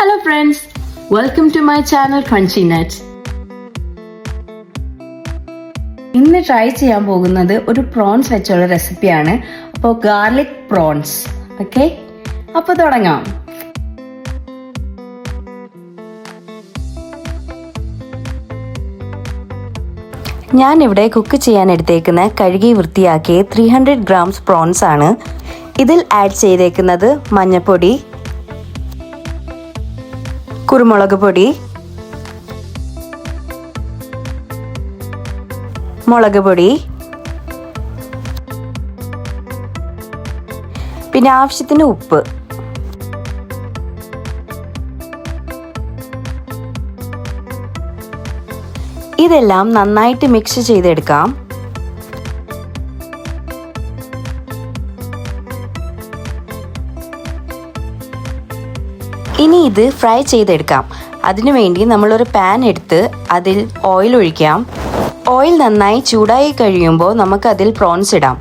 Hello friends, welcome to my channel Crunchy Nuts. ഇന്ന് try ചെയ്യാൻ പോകുന്നത് ഒരു പ്രോൺസ് വെച്ചുള്ള റെസിപ്പിയാണ്. അപ്പോൾ ഗാർലിക് പ്രോൺസ്. ഓക്കെ, അപ്പോൾ തുടങ്ങാം. ഞാനിവിടെ കുക്ക് ചെയ്യാൻ എടുത്തേക്കുന്ന കഴുകി വൃത്തിയാക്കിയ 300 ഗ്രാംസ് പ്രോൺസ് ആണ്. ഇതിൽ ആഡ് ചെയ്തേക്കുന്നത് മഞ്ഞൾപ്പൊടി, കുരുമുളക് പൊടി, മുളക് പൊടി, പിന്നെ ആവശ്യത്തിന് ഉപ്പ്. ഇതെല്ലാം നന്നായിട്ട് മിക്സ് ചെയ്തെടുക്കാം. ഇനി ഇത് ഫ്രൈ ചെയ്തെടുക്കാം. അതിനുവേണ്ടി നമ്മളൊരു പാൻ എടുത്ത് അതിൽ ഓയിൽ ഒഴിക്കാം. ഓയിൽ നന്നായി ചൂടായി കഴിയുമ്പോൾ നമുക്ക് അതിൽ പ്രോൺസ് ഇടാം.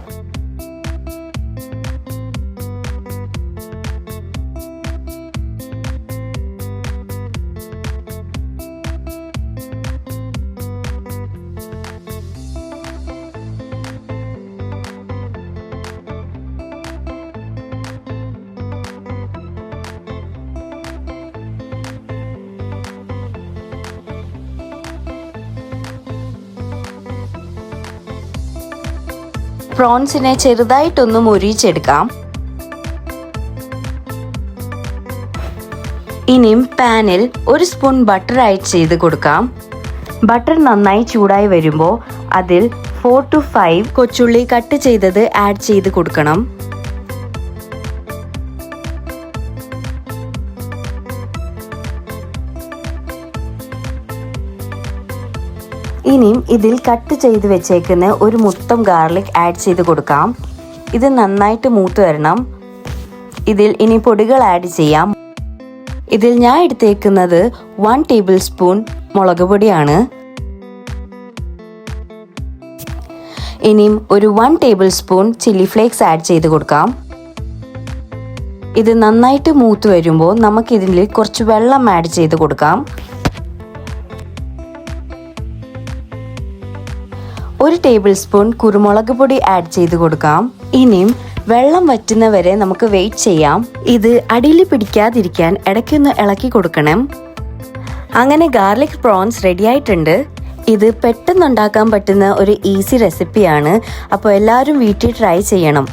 പ്രോൺസിനെ ചെറുതായിട്ടൊന്ന് മൊരിച്ചെടുക്കാം. ഇനിയും പാനിൽ ഒരു സ്പൂൺ ബട്ടർ ആഡ് ചെയ്ത് കൊടുക്കാം. ബട്ടർ നന്നായി ചൂടായി വരുമ്പോൾ അതിൽ 4 to 5 കൊച്ചുള്ളി കട്ട് ചെയ്തത് ആഡ് ചെയ്ത് കൊടുക്കണം. ഇനിയും ഇതിൽ കട്ട് ചെയ്ത് വെച്ചേക്കുന്ന ഒരു മുട്ടം ഗാർലിക് ആഡ് ചെയ്ത് കൊടുക്കാം. ഇത് നന്നായിട്ട് മൂത്ത് വരണം. ഇതിൽ ഇനി പൊടികൾ ആഡ് ചെയ്യാം. ഇതിൽ ഞാൻ എടുത്തേക്കുന്നത് 1 ടേബിൾ സ്പൂൺ മുളക് പൊടിയാണ്. ഇനിയും ഒരു 1 table spoon chilli flakes add ചെയ്ത് കൊടുക്കാം. ഇത് നന്നായിട്ട് മൂത്ത് വരുമ്പോൾ നമുക്കിതിൽ കുറച്ച് വെള്ളം ആഡ് ചെയ്ത് കൊടുക്കാം. 1 ടേബിൾ സ്പൂൺ കുരുമുളക് പൊടി ആഡ് ചെയ്ത് കൊടുക്കാം. ഇനിയും വെള്ളം വറ്റുന്നവരെ നമുക്ക് വെയിറ്റ് ചെയ്യാം. ഇത് അടിയിൽ പിടിക്കാതിരിക്കാൻ ഇടയ്ക്കൊന്ന് ഇളക്കി കൊടുക്കണം. അങ്ങനെ ഗാർലിക് പ്രോൺസ് റെഡി ആയിട്ടുണ്ട്. ഇത് പെട്ടെന്ന് ഉണ്ടാക്കാൻ പറ്റുന്ന ഒരു ഈസി റെസിപ്പിയാണ്. അപ്പോൾ എല്ലാവരും വീട്ടിൽ ട്രൈ ചെയ്യണം.